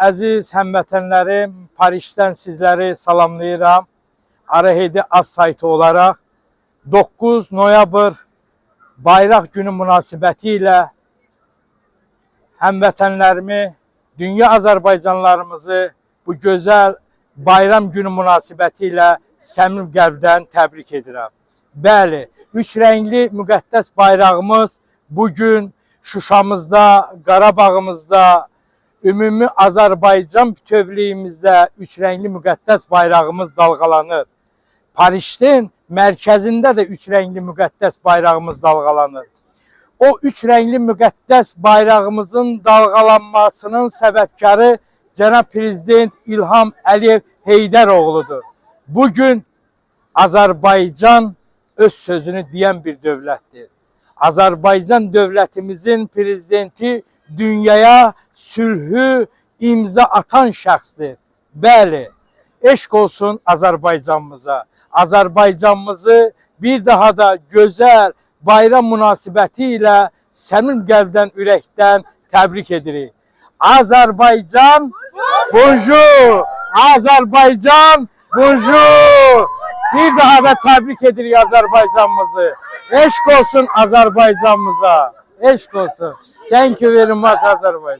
Əziz həmvətənlərim, Parisdən sizləri salamlayıram. Arahedi Az saytı olaraq 9 noyabr Bayraq günü münasibəti ilə həmvətənlərimi, dünya Azərbaycanlarımızı bu gözəl bayram günü münasibəti ilə səmimi qəlbdən təbrik edirəm. Bəli, üç rəngli müqəddəs bayrağımız bugün Şuşamızda, Qarabağımızda, ümumi Azərbaycan bütövlüyümüzdə üç rəngli müqəddəs bayrağımız dalğalanır. Paris'in mərkəzində də üç rəngli müqəddəs bayrağımız dalğalanır. O üç rəngli müqəddəs bayrağımızın dalğalanmasının səbəbkarı Cənab Prezident İlham Əliyev Heydəroğludur. Bugün Azərbaycan öz sözünü deyən bir dövlətdir. Azərbaycan dövlətimizin prezidenti dünyaya sülhü imza atan şəxsdir. Bəli, eşq olsun Azərbaycanımıza. Azərbaycanımızı bir daha da gözəl bayram münasibəti ilə səmimi qəlbdən, ürəkdən təbrik edirik. Azərbaycan, bonjour! Azərbaycan, bonjour! Bir daha da təbrik edirik Azərbaycanımızı. Eşq olsun Azərbaycanımıza. Eşq olsun. Thank you very much Azərbaycan.